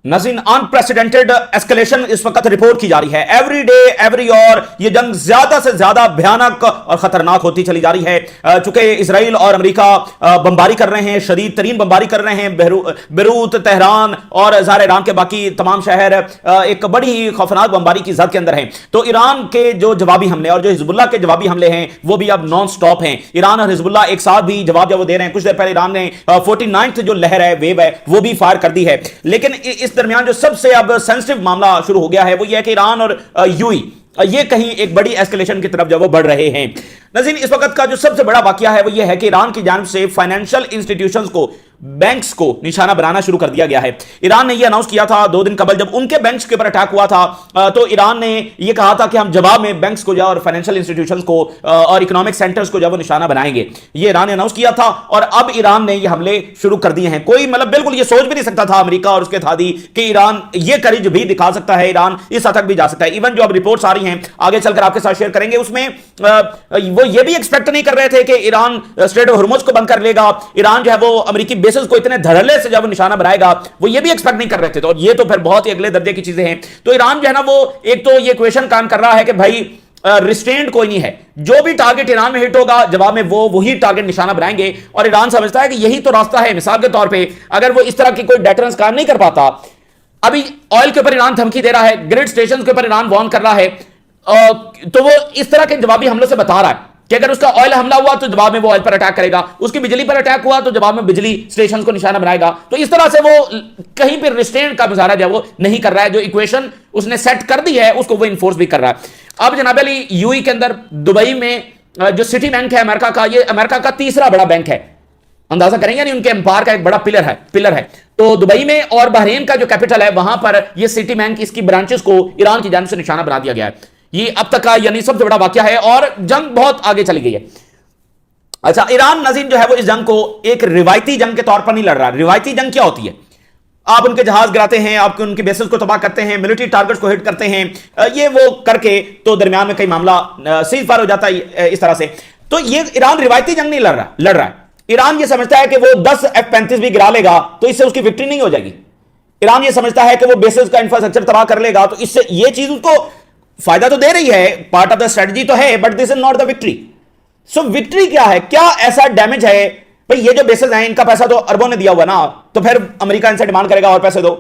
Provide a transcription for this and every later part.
नाज़रीन, unprecedented escalation इस वक्त रिपोर्ट की जा रही है। एवरी डे एवरी और ये जंग ज्यादा से ज्यादा भयानक और खतरनाक होती चली जा रही है। चूंकि इसराइल और अमेरिका बमबारी कर रहे हैं, शदीद तरीन बमबारी कर रहे हैं, बेरूत, तेहरान और ज़ाहिर ईरान के बाकी तमाम शहर एक बड़ी ही खौफनाक बमबारी की जद के अंदर हैं। तो ईरान के जो जवाबी हमले और जो हिजबुल्लाह के जवाबी हमले हैं वो भी अब नॉन स्टॉप हैं। ईरान और हिजबुल्लाह एक साथ भी जवाब जब वो दे रहे हैं। कुछ देर पहले ईरान ने 49th जो लहर है, वेव है, वो भी फायर कर दी है। लेकिन इस दरमियान जो सबसे अब सेंसिटिव मामला शुरू हो गया है वो यह है कि ईरान और यूएई ये कहीं एक बड़ी एस्केलेशन की तरफ जब वो बढ़ रहे हैं। नाज़रीन, इस वक्त का जो सबसे बड़ा वाकया है वो ये है कि ईरान की जानिब से फाइनेंशियल इंस्टीट्यूशंस को, बैंक्स को निशाना बनाना शुरू कर दिया गया है। ईरान ने यह अनाउंस किया था 2 दिन कबल, जब उनके बैंक्स के ऊपर अटैक हुआ था तो ईरान ने यह कहा था कि हम जवाब में बैंक्स को और फाइनेंशियल इंस्टीट्यूशंस को और इकोनॉमिक सेंटर्स को जब वो निशाना बनाएंगे। यह ईरान ने अनाउंस किया था और अब ईरान ने यह हमले शुरू कर दिए हैं। कोई मतलब बिल्कुल ये सोच भी नहीं सकता था अमेरिका और उसके थादी कि ईरान ये करीज भी दिखा सकता है, ईरान इस हद तक भी जा सकता है। इवन जो अब रिपोर्ट्स आ रही हैं, आगे चलकर आपके साथ शेयर करेंगे, उसमें वो ये भी एक्सपेक्ट नहीं कर रहे थे कि ईरान स्ट्रेट ऑफ हॉर्मुज़ को बंद कर लेगा, ईरान जो है वो अमेरिकी बेसिस को इतने धड़ल्ले से जब निशाना बनाएगा, वो ये भी एक्सपेक्ट नहीं कर रहे थे। तो ये तो फिर बहुत ही अगले दर्जे की चीजें हैं। तो ईरान जो है ना वो एक तो ये क्वेश्चन काम कर रहा है कि भाई रिस्ट्रेंट कोई नहीं है, जो भी टारगेट ईरान में हिट होगा जवाब में वो वही टारगेट निशाना बनाएंगे। और ईरान समझता है कि यही तो रास्ता है। मिसाल के तौर पे अगर वो इस तरह की कोई डेटरेंस काम नहीं कर पाता, अभी ऑयल के ऊपर ईरान धमकी दे रहा है, ग्रिड स्टेशन के ऊपर ईरान वार्न कर रहा है, तो वो इस तरह के जवाबी हमलों से बता रहा है कि अगर उसका ऑयल हमला हुआ तो जवाब में वो ऑयल पर अटैक करेगा, उसकी बिजली पर अटैक हुआ तो जवाब में बिजली स्टेशन को निशाना बनाएगा। तो इस तरह से वो कहीं पर रिस्ट्रेंट का मुजाहरा जो वो नहीं कर रहा है, जो इक्वेशन उसने सेट कर दी है उसको वो इन्फोर्स भी कर रहा है। अब जनाब अली, यूएई के अंदर दुबई में जो सिटी बैंक है अमेरिका का, ये अमेरिका का तीसरा बड़ा बैंक है। अंदाजा करेंगे नहीं, उनके एम्पायर का एक बड़ा पिलर है। तो दुबई में और बहरीन का जो कैपिटल है वहां पर ये सिटी बैंक, इसकी ब्रांचेस को ईरान की जानिब से निशाना बना दिया गया है। ये अब तक का यानी सबसे बड़ा वाकया है और जंग बहुत आगे चली गई है। अच्छा, ईरान नाज़रीन जो है वो इस जंग को एक रिवायती जंग के तौर पर नहीं लड़ रहा। रिवायती जंग क्या होती है? आप उनके जहाज गिराते हैं, आप उनके बेसिस को तबाह करते हैं, मिलिट्री टारगेट्स को हिट करते हैं, ये वो करके तो दरमियान में कई मामला सीज फायर हो जाता है इस तरह से। तो ये ईरान रिवायती जंग नहीं लड़ रहा है। ईरान ये समझता है कि वो 10 F-35 भी गिरा लेगा तो इससे उसकी विक्ट्री नहीं हो जाएगी। ईरान ये समझता है कि वो बेसिस का इंफ्रास्ट्रक्चर तबाह कर लेगा तो इससे ये चीज उसको फायदा तो दे रही है, पार्ट ऑफ द स्ट्रेटजी तो है, but this is not the victory. So victory क्या है? क्या ऐसा डैमेज है? भाई ये जो बेसिस हैं इनका पैसा तो अरबों ने दिया हुआ ना, तो फिर अमेरिका इनसे डिमांड करेगा और पैसे दो।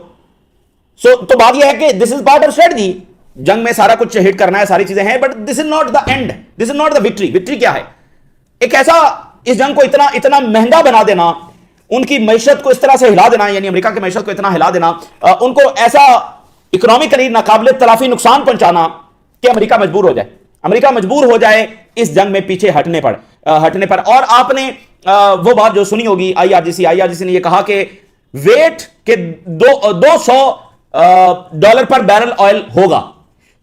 तो बात यह है कि this is part of strategy. जंग में सारा कुछ हिट करना है, सारी चीजें हैं, but this is not the end, this is not the victory. Victory क्या है? एक ऐसा इस जंग को इतना महंगा बना देना, उनकी मैशत को इस तरह से हिला देना, यानी अमेरिका की मैशत को इतना हिला देना, उनको ऐसा इकोनॉमिकली नाकाबिले तलाफी नुकसान पहुंचाना कि अमेरिका मजबूर हो जाए इस जंग में पीछे हटने पर। और आपने वो बात जो सुनी होगी, आईआरजीसी ने यह कहा कि वेट के $200 पर बैरल ऑयल होगा।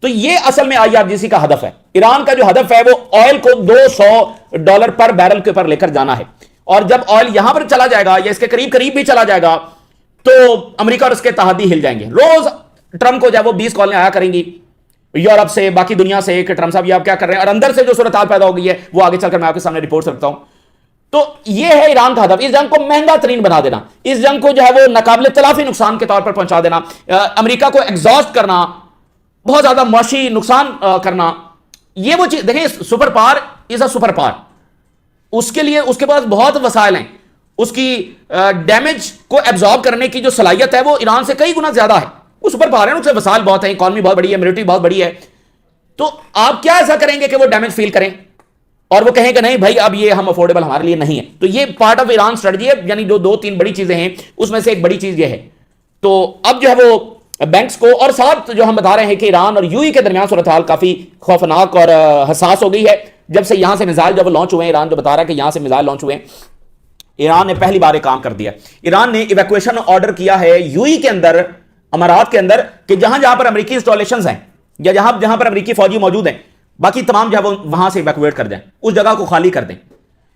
तो ये असल में आईआरजीसी का हदफ है। ईरान का जो हदफ है वो ऑयल को $200 पर बैरल के ऊपर लेकर जाना है। और जब ऑयल यहां पर चला जाएगा या इसके करीब भी चला जाएगा तो अमेरिका और उसके तहदी हिल जाएंगे। रोज ट्रंप को जब वो 20 कॉलें आया करेंगी यूरोप से, बाकी दुनिया से, कि ट्रंप साहब ये आप क्या कर रहे हैं, और अंदर से जो सूरत हाल पैदा हो गई है वो आगे चलकर मैं आपके सामने रिपोर्ट रखता हूं। तो ये है ईरान का हदफ, इस जंग को महंगा तरीन बना देना, इस जंग को जो है वो नाकाबिले तलाफी नुकसान के तौर पर पहुंचा देना, अमेरिका को एग्जॉस्ट करना, बहुत ज्यादा मुआशी नुकसान करना। ये वो चीज देखें, super power is a super power, उसके लिए उसके पास बहुत वसाइल हैं, उसकी डैमेज को एब्जॉर्ब करने की जो सलाहियत है वो ईरान से कई गुना ज्यादा है। वो सुपर पावर है, उससे वसाइल बहुत है, इकॉनमी बहुत बड़ी है, मिलिट्री बहुत बड़ी है। तो आप क्या ऐसा करेंगे कि वो डैमेज फील करें और वो कहें कि नहीं भाई अब ये हम अफोर्डेबल हमारे लिए नहीं है? तो ये पार्ट ऑफ ईरान स्ट्रेटजी है, यानी जो 2-3 बड़ी चीजें हैं उसमें से एक बड़ी चीज ये है। तो अब जो है वो बैंक्स को, और साथ जो हम बता रहे हैं कि ईरान और यूएई के दरमियान सूरत हाल काफी खौफनाक और हसास हो गई है। जब से यहां से मिसाइल जब लॉन्च हुए, ईरान जो बता रहा है कि यहां से मिसाइल लॉन्च हुए, ईरान ने पहली बार एक काम कर दिया। ईरान ने इवैक्यूएशन ऑर्डर किया है यूएई के अंदर, अमारात के अंदर, कि जहां जहां पर अमेरिकी इंस्टॉलेशंस हैं या जहां जहां पर अमेरिकी फौजी मौजूद हैं, बाकी तमाम जो है वो वहां से इवैक्यूएट कर दें, उस जगह को खाली कर दें।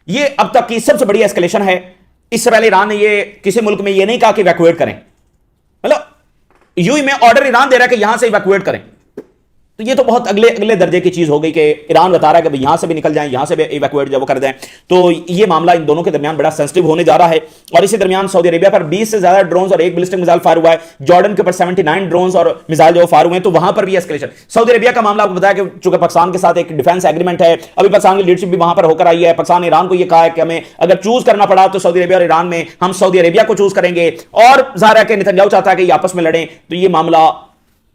ये अब तक की सबसे बड़ी एस्केलेशन है। इससे पहले ईरान ने ये किसी मुल्क में ये नहीं कहा कि इवैक्यूएट करें, मतलब यूएई में ऑर्डर ईरान दे रहा है कि यहां से इवैक्यूएट करें। तो ये तो बहुत अगले अगले दर्जे की चीज हो गई कि ईरान बता रहा है कि भाई यहां से भी निकल जाएं, यहां से भी इवैक्यूएट जब वो कर दें। तो ये मामला इन दोनों के दरमियान बड़ा सेंसिटिव होने जा रहा है। और इसी दरमियान सऊदी अरेबिया पर 20 से ज्यादा ड्रोन्स और एक बैलिस्टिक मिसाइल फायर हुआ है। जॉर्डन के ऊपर 79 ड्रोन्स और मिसाइल जो फायर हुए हैं, तो वहां पर भी एस्केलेशन। सऊदी अरेबिया का मामला आपको बताया कि चूंकि पाकिस्तान के साथ एक डिफेंस एग्रीमेंट है, अभी पाकिस्तान की लीडरशिप भी वहां पर होकर आई है। पाकिस्तान ने ईरान को यह कहा है कि हमें अगर चूज करना पड़ा तो सऊदी अरेबिया और ईरान में हम सऊदी अरेबिया को चूज करेंगे। और जाहिर है कि नेतन्याहू चाहता है कि ये आपस में लड़ें। तो ये मामला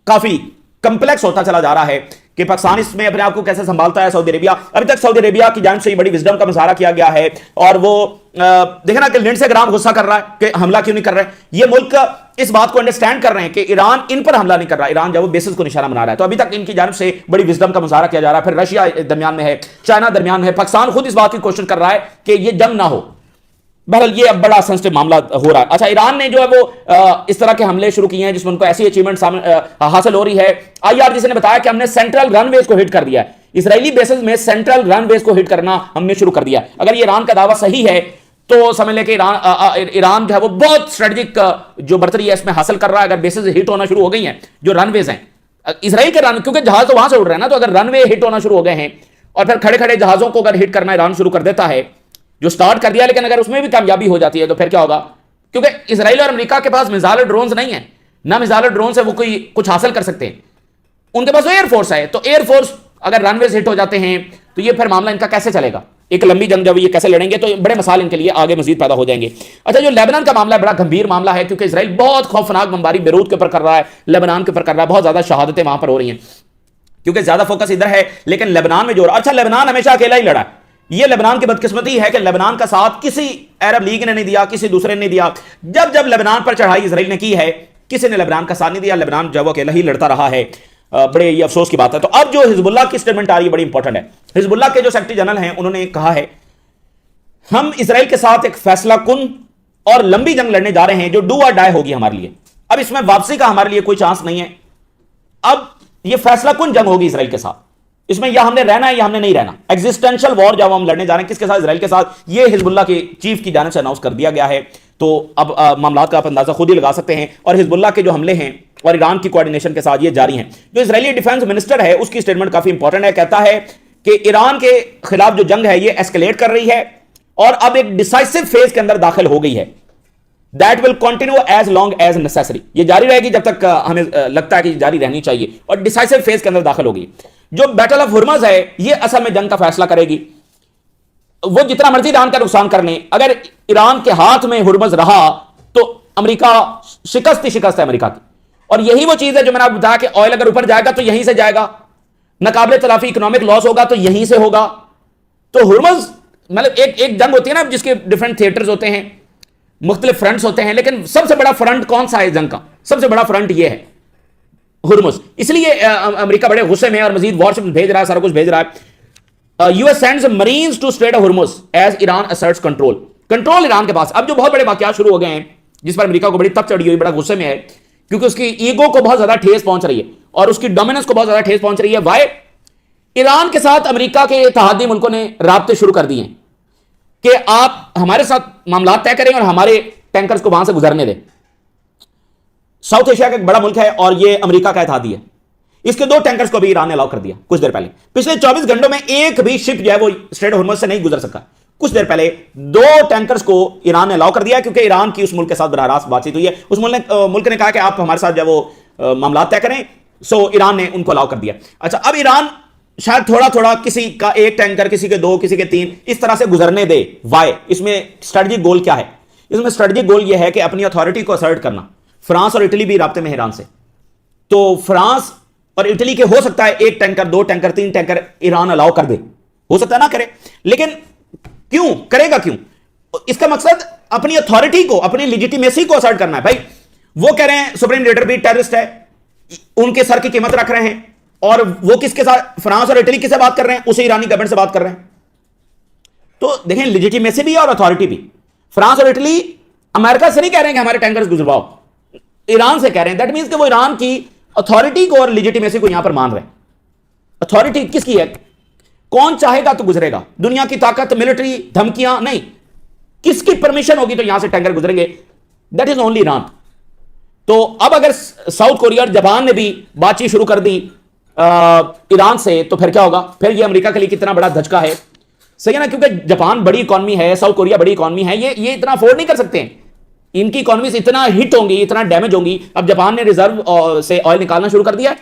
काफी कंप्लेक्स होता चला जा रहा है कि पाकिस्तान इसमें अपने आप को कैसे संभालता है। सऊदी अरेबिया, अभी तक सऊदी अरेबिया की जानिब से ये बड़ी विजडम का मुजाहरा किया गया है। और वो देखे ना कि लिंडसे ग्राम गुस्सा कर रहा है कि हमला क्यों नहीं कर रहे हैं। ये मुल्क इस बात को अंडरस्टैंड कर रहे हैं कि ईरान इन पर हमला नहीं कर रहा, ईरान जब वो बेसिस को निशाना बना रहा है। तो अभी तक इनकी जानिब से बड़ी विजडम का मुजाहरा किया जा रहा है। फिर रशिया दरमियान में है, चाइना दरमियान में है, पाकिस्तान खुद इस बात की कोशिश कर रहा है कि ये जंग ना हो। बहरहाल ये अब बड़ा सेंसिटिव मामला हो रहा है। अच्छा, ईरान ने जो है वो इस तरह के हमले शुरू किए हैं जिसमें उनको ऐसी अचीवमेंट हासिल हो रही है। IRGC ने बताया कि हमने सेंट्रल रनवेज को हिट कर दिया है। इसराइली बेसिस में सेंट्रल रनवेज को हिट करना हमने शुरू कर दिया। अगर ये ईरान का दावा सही है तो समझ लें कि ईरान जो है वो बहुत स्ट्रेटेजिक जो बढ़तरी है इसमें हासिल कर रहा है। अगर बेसिस हिट होना शुरू हो गई हैं, जो रनवेज हैं इसराइल के रन, क्योंकि जहाज तो वहां से उड़ रहे हैं ना, तो अगर रनवे हिट होना शुरू हो गए हैं और फिर खड़े खड़े जहाजों को अगर हिट करना ईरान शुरू कर देता है, जो स्टार्ट कर दिया, लेकिन अगर उसमें भी कामयाबी हो जाती है तो फिर क्या होगा? क्योंकि इजराइल और अमेरिका के पास मिसाइल ड्रोन्स नहीं है, ना मिसाइल ड्रोन से वो कोई कुछ हासिल कर सकते हैं। उनके पास एयरफोर्स है। तो एयरफोर्स अगर रनवेज हिट हो जाते हैं तो ये फिर मामला इनका कैसे चलेगा? एक लंबी जंग जब ये कैसे लड़ेंगे? तो बड़े मसाल इनके लिए आगे मजीद पैदा हो जाएंगे। अच्छा, जो लेबनान का मामला है बड़ा गंभीर मामला है, क्योंकि इजराइल बहुत खौफनाक बमबारी बेरूत के ऊपर कर रहा है, लेबनान के ऊपर कर रहा है। बहुत ज्यादा शहादतें वहां पर हो रही हैं, क्योंकि ज्यादा फोकस इधर है, लेकिन लेबनान में जो रहा। अच्छा, लेबनान हमेशा अकेला ही लड़ा है। ये लेबनान की बदकिस्मती है कि लेबनान का साथ किसी अरब लीग ने नहीं दिया, किसी दूसरे ने नहीं दिया। जब जब लेबनान पर चढ़ाई इजराइल ने की है, किसी ने लेबनान का साथ नहीं दिया। लेबनान जब वो अकेला ही लड़ता रहा है। बड़े ये अफसोस की बात है। तो अब जो हिजबुल्लाह की स्टेटमेंट आ रही है बड़ी इंपॉर्टेंट है। हिजबुल्लाह के जो सेक्रेटरी जनरल हैं उन्होंने कहा है, हम इजराइल के साथ एक फैसला कुन और लंबी जंग लड़ने जा रहे हैं जो डू और डाई होगी हमारे लिए। अब इसमें वापसी का हमारे लिए कोई चांस नहीं है। अब यह फैसला कुन जंग होगी इजराइल के साथ। इसमें या हमने रहना है या हमने नहीं रहना। एग्जिस्टेंशियल वॉर जब हम लड़ने जा रहे हैं, किसके साथ? इजराइल के साथ। यह हिजबुल्लाह के चीफ की जानिब से अनाउंस कर दिया गया है। तो अब मामला का आप अंदाजा खुद ही लगा सकते हैं। और हिजबुल्लाह के जो हमले हैं और ईरान की कोऑर्डिनेशन के साथ ये जारी हैं। जो इजरायली डिफेंस मिनिस्टर है उसकी स्टेटमेंट काफी इंपॉर्टेंट है। कहता है कि ईरान के खिलाफ जो जंग है ये एस्केलेट कर रही है और अब एक डिसाइसिव फेज के अंदर दाखिल हो गई है। That will continue as long as necessary. ये जारी रहेगी जब तक हमें लगता है कि जारी रहनी चाहिए, और डिसाइसिव फेज के अंदर दाखिल होगी। जो बैटल ऑफ हुर्मज है ये असल में जंग का फैसला करेगी। वो जितना मर्जी ईरान का नुकसान कर लें, अगर ईरान के हाथ में हुर्मज रहा तो अमेरिका शिकस्त ही शिकस्त है अमेरिका की। और यही वो चीज है जो मैंने आपको बताया कि ऑयल अगर ऊपर जाएगा तो यहीं से जाएगा, नाकाबिले तलाफी इकोनॉमिक लॉस होगा तो यहीं से होगा। तो हुर्मज मतलब एक जंग होती है ना जिसके डिफरेंट थिएटर्स होते हैं, मुख्तलिफ फ्रंट्स होते हैं, लेकिन सबसे बड़ा फ्रंट कौन सा है जंग का? सबसे बड़ा फ्रंट ये है हुर्मुज। इसलिए अमेरिका बड़े गुस्से में है और मजीद वॉरशिप भेज रहा है, सारा कुछ भेज रहा है। US sends marines to strait of Hormuz as Iran asserts control Iran के पास। अब जो बहुत बड़े वाकयात शुरू हो गए हैं जिस पर अमेरिका को बड़ी तप चढ़ी हुई, बड़ा गुस्से में है, क्योंकि उसकी ईगो को बहुत ज्यादा ठेस पहुंच रही है और उसकी डोमिनेंस को बहुत ज्यादा ठेस पहुंच रही है। वाई? ईरान के साथ अमेरिका के इत्तेहादी मुल्कों ने राब्ते शुरू कर दिए कि आप हमारे साथ मामला तय करें और हमारे टैंकर्स को वहां से गुजरने दें। साउथ एशिया का एक बड़ा मुल्क है और यह अमेरिका का इत्तेहादी है। इसके 2 टैंकर्स को भी ईरान ने अलाउ कर दिया कुछ देर पहले। पिछले 24 घंटों में एक भी शिप जो है वो स्ट्रेट ऑफ हुर्मुज से नहीं गुजर सका। कुछ देर पहले 2 टैंकर्स को ईरान ने अलाउ कर दिया क्योंकि ईरान की उस मुल्क के साथ बराह रास्त बातचीत हुई है। उस मुल्क ने कहा कि आप हमारे साथ जो वो मामला तय करें। सो ईरान ने उनको अलाउ कर दिया। अच्छा, अब ईरान शायद थोड़ा थोड़ा किसी का 1 टैंकर, किसी के 2, किसी के 3 इस तरह से गुजरने दे। वाई? इसमें स्ट्रेटजिक गोल क्या है? इसमें स्ट्रेटजिक गोल यह है कि अपनी अथॉरिटी को असर्ट करना। फ्रांस और इटली भी राब्ते में ईरान से, तो फ्रांस और इटली के हो सकता है 1 tanker, 2 tanker, 3 tanker Iran allow कर दे, हो सकता है ना करे, लेकिन क्यों करेगा? क्यों? इसका मकसद अपनी अथॉरिटी को, अपनी लिजिटिमेसी को असर्ट करना है। भाई वो कह रहे हैं सुप्रीम लीडर भी टेररिस्ट है, उनके सर की कीमत रख रहे हैं, और वो किसके साथ? फ्रांस और इटली किससे बात कर रहे हैं? उसे ईरानी गवर्नमेंट से बात कर रहे हैं। तो देखें, लिजिटिमेसी भी और अथॉरिटी भी। फ्रांस और इटली अमेरिका से नहीं कह रहे हैं कि हमारे टैंकर्स गुजरवाओ, ईरान से कह रहे हैं। दैट मींस कि वो ईरान की अथॉरिटी को और लिजिटिमेसी को यहां पर मान रहे हैं। अथॉरिटी किसकी है? कौन चाहेगा तो गुजरेगा। दुनिया की ताकत, मिलिट्री, धमकियां नहीं, किसकी परमिशन होगी तो यहां से टैंकर गुजरेंगे? That is only Iran. तो अब अगर साउथ कोरिया और जापान ने भी बातचीत शुरू कर दी ईरान से, तो फिर क्या होगा? फिर ये अमेरिका के लिए कितना बड़ा धचका है, सही है ना? क्योंकि जापान बड़ी इकॉनमी है, साउथ कोरिया बड़ी इकॉनमी है, ये इतना अफोर्ड नहीं कर सकते हैं। इनकी इकॉनमीज इतना हिट होंगी, इतना डैमेज होंगी। अब जापान ने रिजर्व से ऑयल निकालना शुरू कर दिया है,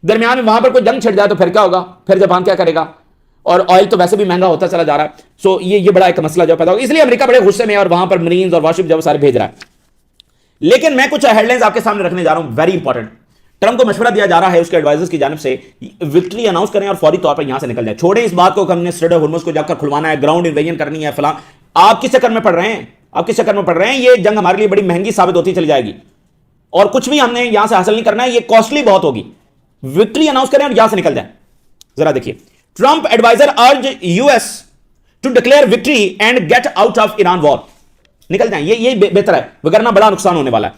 दरमियान में वहां पर कोई जंग छिड़ जाए तो फिर क्या होगा? फिर जापान क्या करेगा? और ऑयल तो वैसे भी महंगा होता चला जा रहा है। सो ये बड़ा एक मसला जो पैदा होगा, इसलिए अमेरिका बड़े गुस्से में है और वहां पर मरीन्स और वारशिप जब सारे भेज रहा है। लेकिन मैं कुछ हेडलाइंस आपके सामने रखने जा रहा हूं, वेरी इंपॉर्टेंट। ट्रंप को मशवरा दिया जा रहा है उसके एडवाइजर्स की जानिब से, विक्ट्री अनाउंस करें और फौरी तौर पर यहां से निकल जाए। छोड़े इस बात को कि हमने स्ट्रेट ऑफ होर्मुज को जाकर खुलवाना है, ग्राउंड इन्वेजन करनी है, फलां। आप किस चक्कर में पड़ रहे हैं? आप किस चक्कर में पड़ रहे हैं? ये जंग हमारे लिए बड़ी महंगी साबित होती चली जाएगी और कुछ भी हमने यहां से हासिल नहीं करना है, ये कॉस्टली बहुत होगी। विक्ट्री अनाउंस करें और यहां से निकल जाए। जरा देखिए, Trump adviser urge US to declare victory and get out of Iran war. निकल जाए, ये बेहतर है, वगरना बड़ा नुकसान होने वाला है।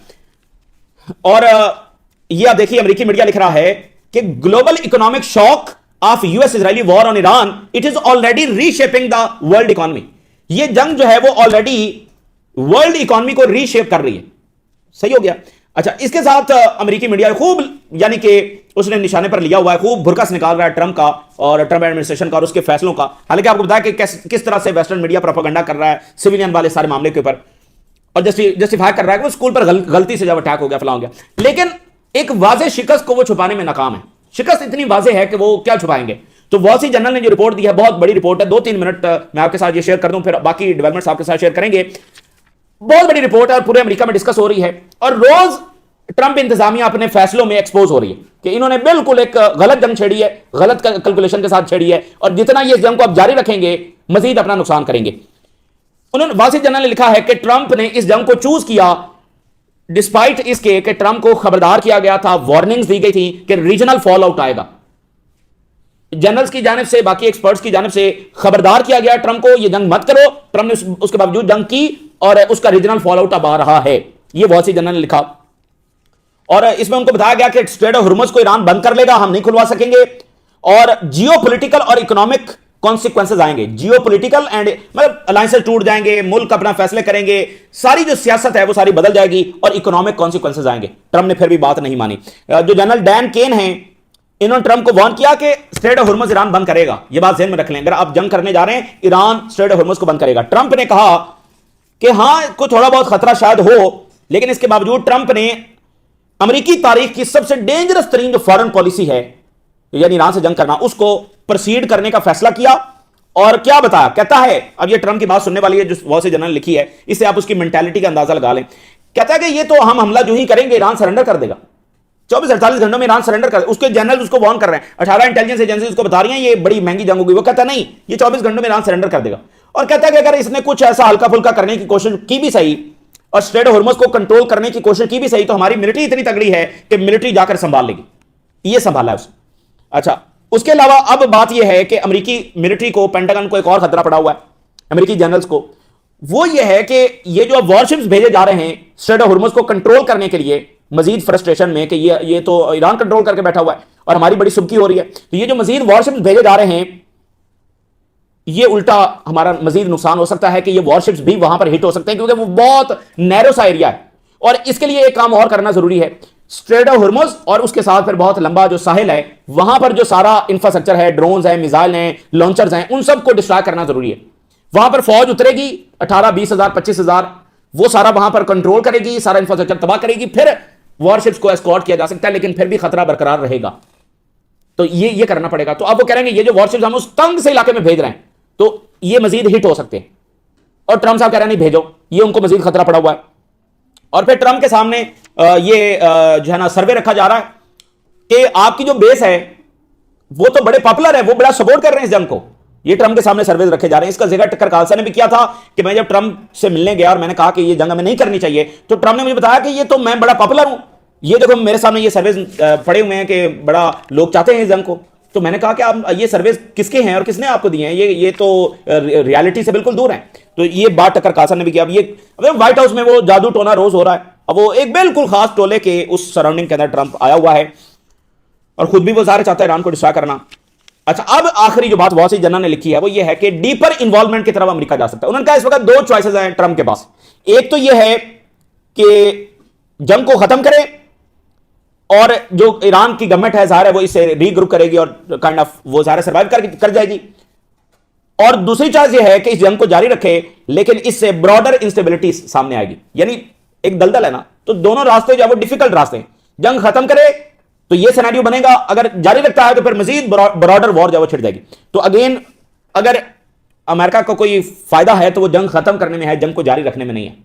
और ये आप देखिए, अमेरिकी मीडिया लिख रहा है कि global economic shock of US Israeli war on Iran, it is already reshaping the world economy. ये जंग जो है वो ऑलरेडी वर्ल्ड इकोनॉमी को रीशेप कर रही है। सही हो गया? अच्छा, इसके साथ अमेरिकी मीडिया खूब, यानी कि उसने निशाने पर लिया हुआ है, खूब भुरकस निकाल रहा है ट्रंप का और ट्रंप एडमिनिस्ट्रेशन का और उसके फैसलों का। हालांकि आपको बताया कि किस तरह से वेस्टर्न मीडिया प्रोपेगेंडा कर रहा है सिविलियन वाले सारे मामले के ऊपर, और जस्टिफाई कर रहा है कि वो स्कूल पर गलती से जब अटैक हो गया, फलां हो गया। लेकिन एक वाज़ेह शिकस्त को वो छुपाने में नाकाम है। शिकस्त इतनी वाज़ेह है कि वो क्या छुपाएंगे। तो वॉल स्ट्रीट जर्नल ने जो रिपोर्ट दी है, बहुत बड़ी रिपोर्ट है, 2-3 मिनट मैं आपके साथ ये शेयर कर दूं, फिर बाकी डेवलपमेंट्स आपके साथ शेयर करेंगे। बहुत बड़ी रिपोर्ट है और पूरे अमेरिका में डिस्कस हो रही है और रोज ट्रंप इंतजामिया अपने फैसलों में एक्सपोज हो रही है कि इन्होंने बिल्कुल एक गलत जंग छेड़ी है, गलत कैलकुलेशन के साथ छेड़ी है और जितना ये जंग को आप जारी रखेंगे मजीद अपना नुकसान करेंगे। उन्होंने वॉल स्ट्रीट जर्नल ने लिखा है कि ट्रंप ने इस जंग को चूज किया डिस्पाइट इसके कि ट्रंप को खबरदार किया गया था, वार्निंग्स दी गई थी कि रीजनल फॉल आउट आएगा। जनरल्स की जानिब से, बाकी एक्सपर्ट्स की जानिब से खबरदार किया गया ट्रंप को, ये जंग मत करो। ट्रंप ने उसके बावजूद जंग की और उसका रीजनल फॉल आउट अब आ रहा है, ये वॉल स्ट्रीट जर्नल ने लिखा। और इसमें उनको बताया गया कि स्ट्रेट ऑफ हुर्मुज को ईरान बंद कर लेगा, हम नहीं खुलवा सकेंगे और जियोपॉलिटिकल और इकोनॉमिक कॉन्सिक्वेंसेज आएंगे। जियोपॉलिटिकल एंड मतलब अलायंसेस टूट जाएंगे, मुल्क अपना फैसले करेंगे, सारी जो सियासत है वो सारी बदल जाएगी और इकोनॉमिक कॉन्सिक्वेंसेज आएंगे। ट्रंप ने फिर भी बात नहीं मानी। जो जनरल डैन केन हैं, इन्होंने ट्रंप को वार्न किया कि स्ट्रेट ऑफ हुर्मुज ईरान बंद करेगा। ये बात ज़हन में रख लें, अगर आप जंग करने जा रहे हैं, ईरान स्ट्रेट ऑफ हुर्मुज को बंद करेगा। ट्रंप ने कहा कि हां, कोई थोड़ा बहुत खतरा शायद हो, लेकिन इसके बावजूद ट्रंप ने अमेरिकी तारीख की सबसे डेंजरस तरीन जो फॉरेन पॉलिसी है, यानी ईरान से जंग करना, उसको प्रोसीड करने का फैसला किया। और क्या बताया, कहता है, अब ये ट्रंप की बात सुनने वाली है जो वॉल स्ट्रीट जर्नल लिखी है, इससे आप उसकी मेंटालिटी का अंदाजा लगा लें। कहता है कि ये तो हम हमला जो ही करेंगे ईरान सरेंडर कर देगा, 24-48 घंटों में ईरान सरेंडर कर। उसके जनरल उसको वार्न कर रहे हैं, 18 इंटेलिजेंस एजेंसी उसको बता रही हैं ये बड़ी महंगी जंग होगी। वो कहता नहीं, ये 24 घंटों में ईरान सरेंडर कर देगा। और कहता है कि अगर इसने कुछ ऐसा हल्का फुल्का करने की कोशिश की भी सही और स्ट्रेट ऑफ हुर्मुज को कंट्रोल करने की कोशिश की भी सही, तो हमारी मिलिट्री इतनी तगड़ी है कि मिलिट्री जाकर संभाल लेगी। ये संभाला है उसने। अच्छा, उसके अलावा अब बात यह है कि अमेरिकी मिलिट्री को, पेंटागन को एक और खतरा पड़ा हुआ है, अमेरिकी जनरल्स को। वो ये है कि ये जो वॉरशिप्स भेजे जा रहे हैं स्ट्रेट ऑफ हुर्मुज को कंट्रोल करने के लिए, मजीद फ्रस्ट्रेशन में कि ये तो ईरान कंट्रोल करके बैठा हुआ है और हमारी बड़ी सुबकी हो रही है, तो ये जो मजीद वॉरशिप्स भेजे जा रहे हैं, ये उल्टा हमारा मजीद नुकसान हो सकता है कि ये वॉरशिप्स भी वहां पर हिट हो सकते हैं, क्योंकि वो बहुत नैरो सा एरिया है। और इसके लिए एक काम और करना जरूरी है, स्ट्रेट ऑफ हुर्मुज और उसके साथ फिर बहुत लंबा जो साहिल है, वहां पर जो सारा इंफ्रास्ट्रक्चर है, ड्रोन्स हैं, मिसाइल हैं, लॉन्चर्स हैं, उन सबको डिस्ट्रॉय करना जरूरी है। वहां पर फौज उतरेगी, 18-20 हजार 25 हजार, वो सारा वहां पर कंट्रोल करेगी, सारा इंफ्रास्ट्रक्चर तबाह करेगी, फिर वॉरशिप्स को एस्कॉर्ट किया जा सकता है, लेकिन फिर भी खतरा बरकरार रहेगा। तो ये करना पड़ेगा। तो अब वो कह रहे हैं ये जो वॉरशिप्स हम उस तंग से इलाके में भेज रहे हैं, तो ये मजीद हिट हो सकते हैं। और ट्रंप साहब कह रहे हैं नहीं भेजो, ये उनको मजीद खतरा पड़ा हुआ है। और फिर ट्रंप के सामने ये जो है ना सर्वे रखा जा रहा है कि आपकी जो बेस है वो तो बड़े पॉपुलर है, वो बड़ा सपोर्ट कर रहे हैं इस जंग को। ये ट्रंप के सामने सर्वे रखे जा रहे हैं। इसका जिक्र टक्कर खालसा ने भी किया था कि मैं जब ट्रंप से मिलने गया और मैंने कहा कि ये जंग हमें नहीं करनी चाहिए, तो ट्रंप ने मुझे बताया कि ये तो मैं बड़ा पॉपुलर हूं, ये देखो मेरे सामने ये सर्वे पड़े हुए हैं कि बड़ा लोग चाहते हैं इस जंग को। तो मैंने कहा कि आप ये सर्वे किसके हैं और किसने आपको दिए हैं, ये तो रियलिटी से बिल्कुल दूर हैं। तो ये बात टक्कर खालसा ने भी किया। अब ये व्हाइट हाउस में वो जादू टोना रोज हो रहा है। अब वो एक बिल्कुल खास टोले के उस सराउंडिंग के अंदर ट्रंप आया हुआ है और खुद भी वो ज़ाहिर चाहता है ईरान को डिस्ट्रॉय करना। अच्छा, अब आखिरी जो बात वॉल स्ट्रीट जर्नल ने लिखी है वो ये है कि डीपर इन्वॉल्वमेंट की तरफ अमेरिका जा सकता है। उन्होंने कहा इस वक्त दो चॉइसेस हैं ट्रंप के पास। एक तो ये है कि जंग को खत्म करे और जो ईरान की गवर्नमेंट है ज़ाहिर है वो इसे रीग्रुप करेगी और काइंड ऑफ वो ज़ाहिर सर्वाइव कर जाएगी। और दूसरी चीज ये है कि इस जंग को जारी रखे, लेकिन इससे ब्रॉडर इंस्टेबिलिटी सामने आएगी। यानी एक दलदल है ना, तो दोनों रास्ते जो है वो डिफिकल्ट रास्ते हैं। जंग खत्म करे तो ये सिनेरियो बनेगा, अगर जारी रखता है तो फिर मजीद ब्रॉडर वॉर जो है वो छिड़ जाएगी। तो अगेन अगर अमेरिका को कोई फायदा है तो वो जंग खत्म करने में है, जंग को जारी रखने में नहीं है।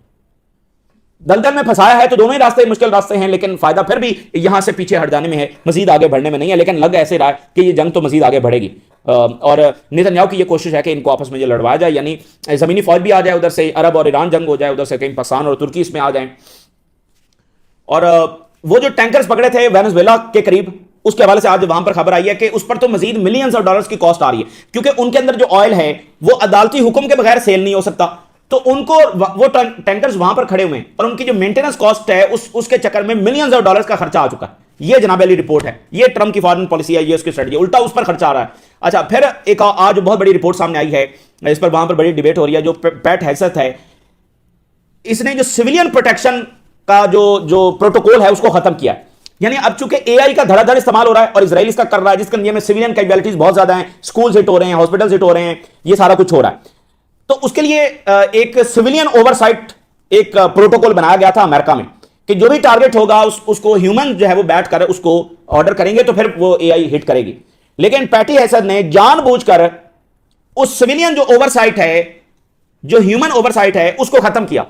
दलदल में फंसाया है तो दोनों ही रास्ते मुश्किल रास्ते हैं, लेकिन फायदा फिर भी यहां से पीछे हट जाने में है, मजीद आगे बढ़ने में नहीं है। लेकिन लग ऐसे रहा है कि ये जंग तो मजीद आगे बढ़ेगी। और नेतन्याहू की ये कोशिश है कि इनको आपस में ये लड़वाया जाए, यानी जमीनी फौज भी आ जाए, उधर से अरब और ईरान जंग हो जाए, उधर से कहीं पाकिस्तान और तुर्की इसमें आ जाए। और वो जो टैंकर्स पकड़े थे वेनेजुएला के करीब, उसके हवाले से आज वहां पर खबर आई है कि उस पर तो मजीद मिलियंस ऑफ डॉलर्स की कॉस्ट आ रही है, क्योंकि उनके अंदर जो ऑयल है वो अदालती हुक्म के बगैर सेल नहीं हो सकता। तो उनको वो टैंकर्स वहां पर खड़े हुए हैं और उनकी जो मेंटेनेंस कॉस्ट है उसके चक्कर में मिलियंस ऑफ डॉलर्स का खर्चा आ चुका है। ये जनाब अली रिपोर्ट है, ये ट्रंप की फॉरेन पॉलिसी है, ये उसकी स्ट्रेटजी, उल्टा उस पर खर्चा आ रहा है। अच्छा, फिर एक आज बहुत बड़ी रिपोर्ट सामने आई है, इस पर वहां पर बड़ी डिबेट हो रही है। जो पैट हेgseth है, इसने जो सिविलियन प्रोटेक्शन का जो प्रोटोकॉल है उसको खत्म किया। यानी अब चूंकि एआई का धड़ाधड़ इस्तेमाल हो रहा है और इजराइल इसका कर रहा है, जिसके में सिविलियन कैपेबिलिटीज बहुत ज्यादा हैं, स्कूल्स हिट हो रहे हैं, हॉस्पिटल्स हिट हो रहे हैं, ये सारा कुछ हो रहा है। तो उसके लिए एक सिविलियन ओवरसाइट एक प्रोटोकॉल बनाया गया था अमेरिका में कि जो भी टारगेट होगा उसको ह्यूमन जो है वो बैठ कर उसको ऑर्डर करेंगे तो फिर वो एआई हिट करेगी। लेकिन पैटी हेgseth ने जानबूझकर उस सिविलियन जो ओवरसाइट है, जो ह्यूमन ओवरसाइट है, उसको खत्म किया,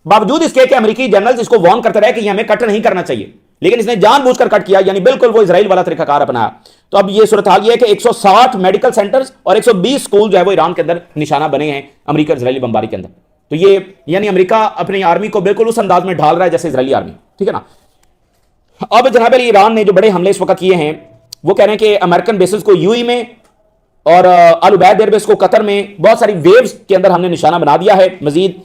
बावजूद इसके कि अमेरिकी जनरल्स इसको वार्न करते रहे कि ये हमें कट नहीं करना चाहिए, लेकिन इसने जानबूझकर कट किया, यानी बिल्कुल वो इजराइल वाला तरीकाकार अपनाया। तो अब ये सूरत हाल ये है कि 160 मेडिकल सेंटर्स और 120 स्कूल जो है वो ईरान के अंदर निशाना बने हैं अमेरिका इजरायली बमबारी के अंदर। तो ये यानी अमेरिका अपनी आर्मी को बिल्कुल उस अंदाज में ढाल रहा है जैसे इजरायली आर्मी, ठीक है ना। अब जनाब अली ईरान ने जो बड़े हमले इस वक्त किए हैं, वो कह रहे हैं कि अमेरिकन बेसिस को यूएई में और अल उबैद एयरबेस को कतर में बहुत सारी वेव्स के अंदर हमने निशाना बना दिया है मजीद।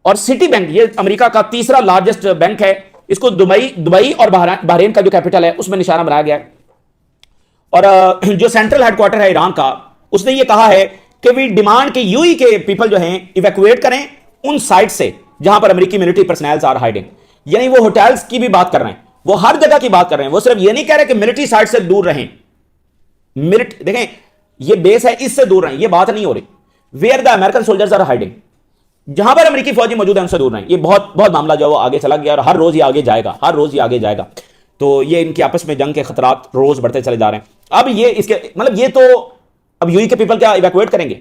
और सिटी बैंक, ये अमेरिका का तीसरा लार्जेस्ट बैंक है, इसको दुबई और बहरीन का जो कैपिटल है उसमें निशाना बनाया गया है। और जो सेंट्रल हेडक्वार्टर है ईरान का, उसने ये कहा है कि वी डिमांड कि यूएई के पीपल जो हैं इवैक्यूएट करें उन साइट से जहां पर अमेरिकी मिलिट्री पर्सनल आर हाइडिंग। यानी वो होटल्स की भी बात कर रहे हैं, वो हर जगह की बात कर रहे हैं, वो सिर्फ ये नहीं कह रहे कि मिलिट्री साइट से दूर रहें। देखें, ये बेस है, इससे दूर रहें, ये बात नहीं हो रही। Where the American soldiers are hiding, जहां पर अमेरिकी फौजी मौजूद है उनसे दूर रहें। ये बहुत बहुत मामला जो है वो आगे चला गया और हर रोज ही आगे जाएगा, हर रोज ही आगे जाएगा। तो ये इनकी आपस में जंग के खतरात रोज बढ़ते चले जा रहे हैं। अब ये इसके मतलब ये तो अब यूएई के पीपल क्या इवैक्यूएट करेंगे?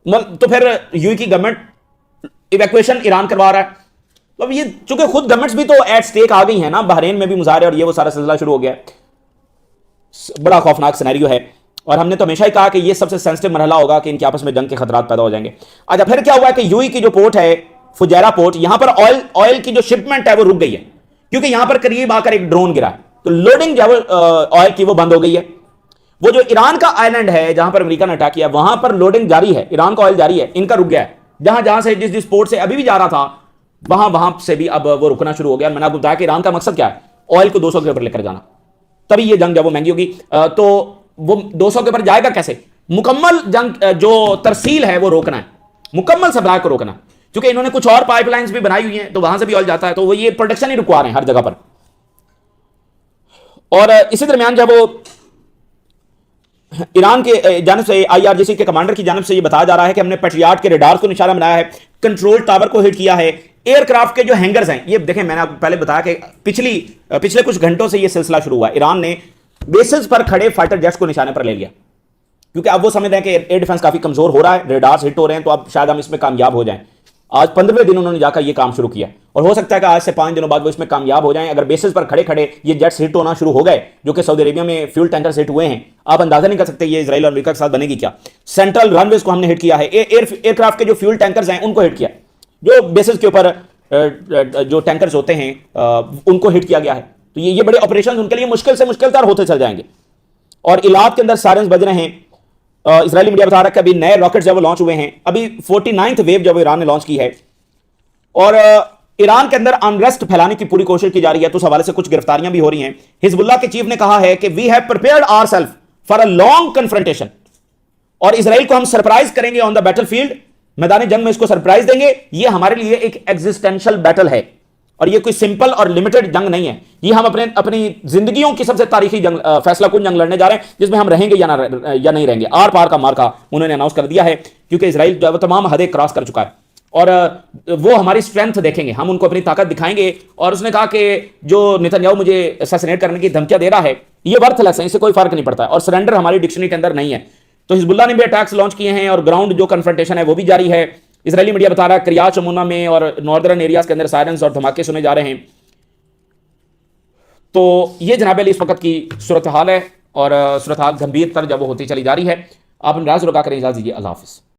तो फिर यूएई की गवर्नमेंट इवैक्यूएशन ईरान करवा रहा है। तो अब ये चूंकि खुद गवर्नमेंट्स भी तो एट स्टेक आ गई है ना, बहरीन में भी मुजाहरे और ये वो सारा सिलसिला शुरू हो गया है। बड़ा खौफनाक सिनेरियो है और हमने तो हमेशा ही कहा कि ये सबसे सेंसिटिव मरहला होगा कि इनके आपस में जंग के खतरात पैदा हो जाएंगे। अच्छा, फिर क्या हुआ कि यूएई की जो पोर्ट है फुजैरा पोर्ट, यहां पर ऑयल की जो शिपमेंट है वो रुक गई है, क्योंकि यहां पर करीब आकर एक ड्रोन गिरा है, तो लोडिंग जो है ऑयल की वो बंद हो गई है। वो जो ईरान का आइलैंड है जहां पर अमेरिका ने अटैक किया, वहां पर लोडिंग जारी है, ईरान का ऑयल जारी है, इनका रुक गया है। जहां जहां से जिस पोर्ट से अभी भी जा रहा था वहां से भी अब वो रुकना शुरू हो गया। मैंने आपको बताया कि ईरान का मकसद क्या है, ऑयल को 200 के ऊपर लेकर जाना, तभी ये जंग जब वो महंगी होगी। तो वो 200 के ऊपर जाएगा कैसे? मुकम्मल जंग जो तरसील है वो रोकना है, मुकम्मल सप्लाई को रोकना, क्योंकि इन्होंने कुछ और पाइपलाइंस भी बनाई हुई हैं तो वहां से भी ऑयल जाता है, तो वो ये प्रोटेक्शन ही रुकवा रहे हैं हर जगह पर। और इसी दरमियान जब वो ईरान के जानिब से आईआरजीसी के कमांडर की जानिब से ये बताया जा रहा है कि हमने पेट्रियाट के रेडार को निशाना बनाया है, कंट्रोल टावर को हिट किया है, एयरक्राफ्ट के जो हैंगर्स हैं, ये देखें मैंने आपको पहले बताया कि पिछले कुछ घंटों से ये सिलसिला शुरू हुआ। ईरान ने बेसिस पर खड़े फाइटर जेट्स को निशाने पर ले लिया, क्योंकि अब वो समझते हैं कि एयर डिफेंस काफी कमजोर हो रहा है, रेडार्स हिट हो रहे हैं, तो अब शायद हम इसमें कामयाब हो जाएं। आज 15वें दिन उन्होंने जाकर ये काम शुरू किया और हो सकता है कि आज से 5 दिनों बाद वो इसमें कामयाब हो जाएं। अगर बेसिस पर खड़े खड़े ये जेट्स हिट होना शुरू हो गए, जो कि सऊदी अरेबिया में फ्यूल टैंकर्स हिट हुए हैं, आप अंदाजा नहीं कर सकते ये इजराइल और अमेरिका के साथ बनेगी क्या। सेंट्रल रनवेज को हमने हिट किया है, एयरक्राफ्ट के जो फ्यूल टैंकर्स हैं उनको हिट किया, जो बेसिस के ऊपर जो टैंकर्स होते हैं उनको हिट किया गया है। तो ये बड़े ऑपरेशन उनके लिए मुश्किल से मुश्किल होते चल जाएंगे। और इलाक के अंदर सायरन्स बज रहे हैं। इजरायली मीडिया बता रहा है कि अभी नए रॉकेट्स जब वो लॉन्च हुए हैं, अभी 49th वेव जब ईरान ने लॉन्च की है, और ईरान के अंदर अनरेस्ट फैलाने की पूरी कोशिश की जा रही है। तो उस हवाले से कुछ गिरफ्तारियां भी हो रही हैं। हिजबुल्लाह के चीफ ने कहा है कि we have prepared ourself for a long confrontation, और इजराइल को हम सरप्राइज करेंगे ऑन द बैटलफील्ड, मैदान जंग में इसको सरप्राइज देंगे। ये हमारे लिए एक एग्जिस्टेंशियल बैटल है और ये कोई सिंपल और लिमिटेड जंग नहीं है, ये हम अपनी जिंदगियों की सबसे तारीखी जंग, फैसला कुन जंग लड़ने जा रहे हैं, जिसमें हम रहेंगे या नहीं रहेंगे। आर पार का मार्का उन्होंने अनाउंस कर दिया है, क्योंकि इसराइल जो है वो तमाम हदें क्रॉस कर चुका है और वो हमारी स्ट्रेंथ देखेंगे, हम उनको अपनी ताकत दिखाएंगे। और उसने कहा कि जो नेतन्याहू मुझे असैसिनेट करने की धमकियां दे रहा है ये वर्थलेस है, इससे कोई फर्क नहीं पड़ता है और सरेंडर हमारी डिक्शनरी के अंदर नहीं है। तो हिजबुल्ला ने भी अटैक्स लॉन्च किए हैं और ग्राउंड जो कन्फ्रंटेशन है वो भी जारी है। इजरायली मीडिया बता रहा है क्रियात शमूना में और नॉर्दर्न एरियाज के अंदर सायरन्स और धमाके सुने जा रहे हैं। तो ये जनाब अली इस वक्त की सूरत हाल है और सूरत हाल गंभीर तर जब वो होती चली जा रही है। आप नाराज रुका करें, इजाजत दीजिए, अल्लाह हाफिज़।